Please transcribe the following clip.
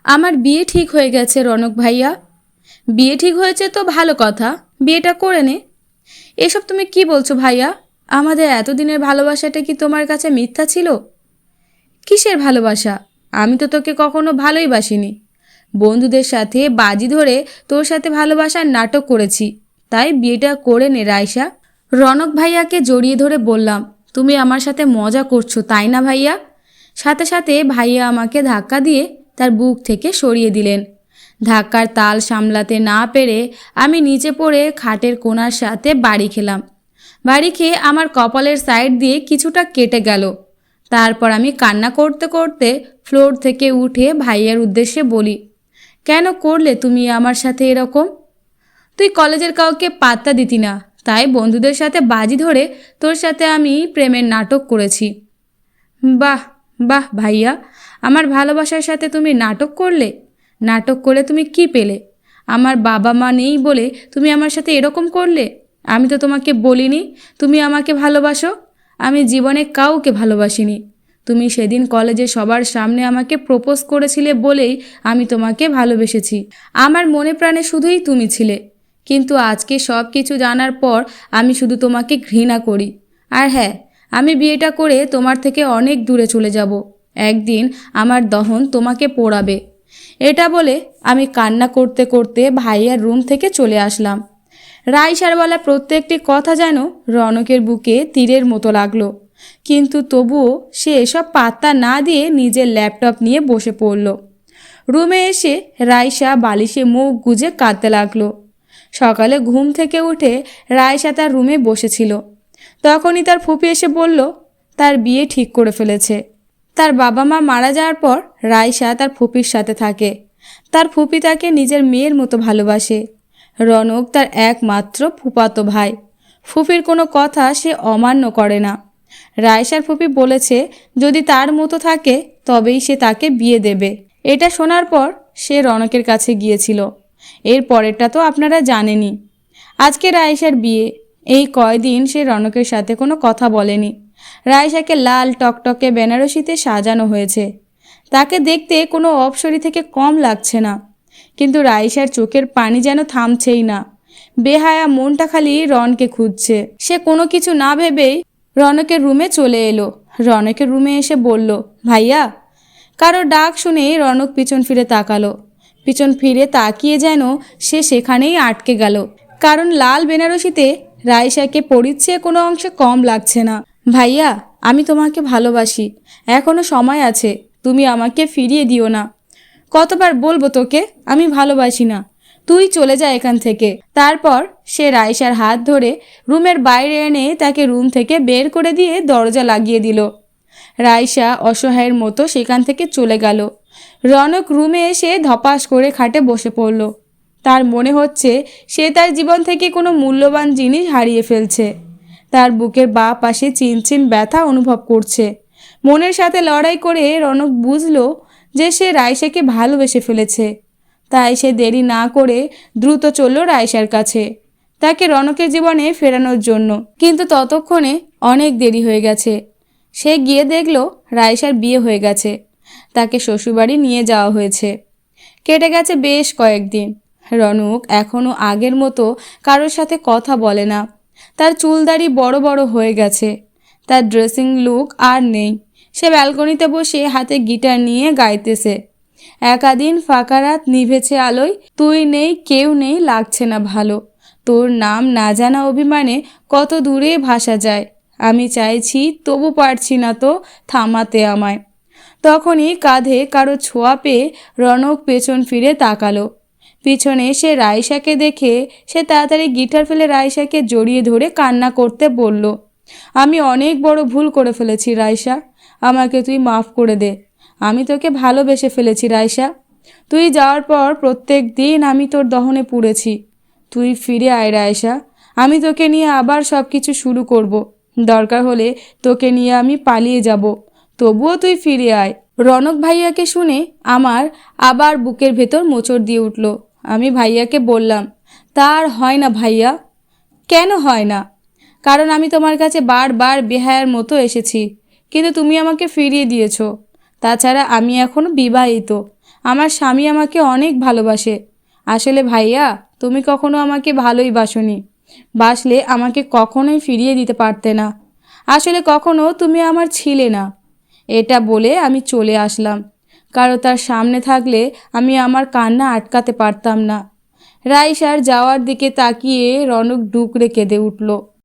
আমার বিয়ে ঠিক হয়ে গেছে রনক ভাইয়া। বিয়ে ঠিক হয়েছে তো ভালো কথা, বিয়েটা করে নে। এসব তুমি কি বলছো ভাইয়া? আমাদের এতদিনের ভালোবাসাটা কি তোমার কাছে মিথ্যা ছিল? কিসের ভালোবাসা? আমি তো তোকে কখনো ভালোই বাসিনি। বন্ধুদের সাথে বাজি ধরে তোর সাথে ভালোবাসার নাটক করেছি, তাই বিয়েটা করে নে রাইসা। রনক ভাইয়াকে জড়িয়ে ধরে বললাম, তুমি আমার সাথে মজা করছো তাই না ভাইয়া? সাথে সাথে ভাইয়া আমাকে ধাক্কা দিয়ে তার বুক থেকে সরিয়ে দিলেন। ধাক্কার তাল সামলাতে না পেরে আমি নিচে পড়ে খাটের কোণার সাথে বাড়ি খেলাম। বাড়ি খেয়ে আমার কপালের সাইড দিয়ে কিছুটা কেটে গেল। তারপর আমি কান্না করতে করতে ফ্লোর থেকে উঠে ভাইয়ার উদ্দেশ্যে বলি, কেন করলে তুমি আমার সাথে এরকম? তুই কলেজের কাউকে পাত্তা দিতি না, তাই বন্ধুদের সাথে বাজি ধরে তোর সাথে আমি প্রেমের নাটক করেছি। বাহ বাহ ভাইয়া, আমার ভালোবাসার সাথে তুমি নাটক করলে? নাটক করে তুমি কি পেলে? আমার বাবা মা নেই বলে তুমি আমার সাথে এরকম করলে? আমি তো তোমাকে বলিনি তুমি আমাকে ভালোবাসো। আমি জীবনে কাউকে ভালোবাসিনি। তুমি সেদিন কলেজে সবার সামনে আমাকে প্রপোজ করেছিলে বলেই আমি তোমাকে ভালোবেসেছি। আমার মনে প্রাণে শুধুই তুমি ছিলে। কিন্তু আজকে সব কিছু জানার পর আমি শুধু তোমাকে ঘৃণা করি। আর হ্যাঁ, আমি বিয়েটা করে তোমার থেকে অনেক দূরে চলে যাব। একদিন আমার দহন তোমাকে পোড়াবে। এটা বলে আমি কান্না করতে করতে ভাইয়ার রুম থেকে চলে আসলাম। রাইসার বলা প্রত্যেকটি কথা যেন রনকের বুকে তীরের মতো লাগলো। কিন্তু তবুও সে এসব পাত্তা না দিয়ে নিজের ল্যাপটপ নিয়ে বসে পড়ল। রুমে এসে রাইসা বালিশে মুখ গুজে কাঁদতে লাগলো। সকালে ঘুম থেকে উঠে রাইসা তার রুমে বসেছিল। তখনই তার ফুপি এসে বলল তার বিয়ে ঠিক করে ফেলেছে। তার বাবা মা মারা যাওয়ার পর রাইসা তার ফুপির সাথে থাকে। তার ফুপি তাকে নিজের মেয়ের মতো ভালোবাসে। রনক তার একমাত্র ফুফাতো ভাই। ফুপির কোনো কথা সে অমান্য করে না। রাইসার ফুপি বলেছে যদি তার মতো থাকে তবেই সে তাকে বিয়ে দেবে। এটা শোনার পর সে রনকের কাছে গিয়েছিল। এর পরেরটা তো আপনারা জানেনই। আজকে রাইসার বিয়ে। এই কয়দিন সে রনকের সাথে কোনো কথা বলেনি। রাইসাকে লাল টকটকে বেনারসিতে সাজানো হয়েছে। তাকে দেখতে কোনো অপ্সরী থেকে কম লাগছে না। কিন্তু রাইসার চোখের পানি যেন থামছেই না। বেহায়া মনটা খালি রনকে খুঁজছে। সে কোনো কিছু না ভেবেই রনকের রুমে চলে এলো। রনকের রুমে এসে বলল, ভাইয়া। কারো ডাক শুনেই রনক পিছন ফিরে তাকালো। পিছন ফিরে তাকিয়ে যেন সে সেখানেই আটকে গেল। কারণ লাল বেনারসিতে রাইসাকে পরিচ্ছেদ কোনো অংশে কম লাগছে না। ভাইয়া, আমি তোমাকে ভালোবাসি। এখনো সময় আছে, তুমি আমাকে ফিরিয়ে দিও না। কতবার বলবো তোকে আমি ভালোবাসি না? তুই চলে যা এখান থেকে। তারপর সে রাইসার হাত ধরে রুমের বাইরে এনে তাকে রুম থেকে বের করে দিয়ে দরজা লাগিয়ে দিল। রাইসা অসহায়ের মতো সেখান থেকে চলে গেল। রনক রুমে এসে ধপাস করে খাটে বসে পড়ল। তার মনে হচ্ছে সে তার জীবন থেকে কোনো মূল্যবান জিনিস হারিয়ে ফেলছে। তার বুকের বাঁ পাশে চিনচিন ব্যথা অনুভব করছে। মনের সাথে লড়াই করে রনক বুঝল যে সে রাইসাকে ভালোবেসে ফেলেছে। তাই সে দেরি না করে দ্রুত চলল রাইসার কাছে, তাকে রনকের জীবনে ফেরানোর জন্য। কিন্তু ততক্ষণে অনেক দেরি হয়ে গেছে। সে গিয়ে দেখল রাইসার বিয়ে হয়ে গেছে। তাকে শ্বশুরবাড়ি নিয়ে যাওয়া হয়েছে। কেটে গেছে বেশ কয়েকদিন। রনক এখনও আগের মতো কারোর সাথে কথা বলে না। তার চুলদাড়ি বড় বড় হয়ে গেছে। তার ড্রেসিং লুক আর নেই। সে ব্যালকনিতে বসে হাতে গিটার নিয়ে গাইতেছে। একাদিন ফাঁকা রাত নিভেছে আলোয়, তুই নেই কেউ নেই লাগছে না ভালো, তোর নাম না জানা অভিমানে কত দূরে ভাসা যায়, আমি চাইছি তবু পারছি না তো থামাতে আমায়। তখনই কাঁধে কারো ছোঁয়া পেয়ে রনক পেছন ফিরে তাকালো। পিছনে সে রাইসাকে দেখে সে তাড়াতাড়ি গিটার ফেলে রাইসাকে জড়িয়ে ধরে কান্না করতে বলল, আমি অনেক বড় ভুল করে ফেলেছি রাইসা, আমাকে তুই মাফ করে দে। আমি তোকে ভালোবেসে ফেলেছি রাইসা। তুই যাওয়ার পর প্রত্যেক দিন আমি তোর দহনে পুড়েছি। তুই ফিরে আয় রাইসা, আমি তোকে নিয়ে আবার সব কিছু শুরু করব। দরকার হলে তোকে নিয়ে আমি পালিয়ে যাব, তবুও তুই ফিরে আয়। রনক ভাইয়াকে শুনে আমার আবার বুকের ভেতর মোচড় দিয়ে উঠল। আমি ভাইয়াকে বললাম, তার হয় না ভাইয়া। কেন হয় না? কারণ আমি তোমার কাছে বারবার বেহায়ার মতো এসেছি, কিন্তু তুমি আমাকে ফিরিয়ে দিয়েছো। তাছাড়া আমি এখনও বিবাহিত। আমার স্বামী আমাকে অনেক ভালোবাসে। আসলে ভাইয়া, তুমি কখনো আমাকে ভালোই বাসোনি। বাসলে আমাকে কখনোই ফিরিয়ে দিতে পারতে না। আসলে কখনো তুমি আমার ছিলে না। এটা বলে আমি চলে আসলাম। কারো তার সামনে থাকলে আমি আমার কান্না আটকাতে পারতাম না। রাইসার যাওয়ার দিকে তাকিয়ে রনক ডুকরে কেঁদে উঠল।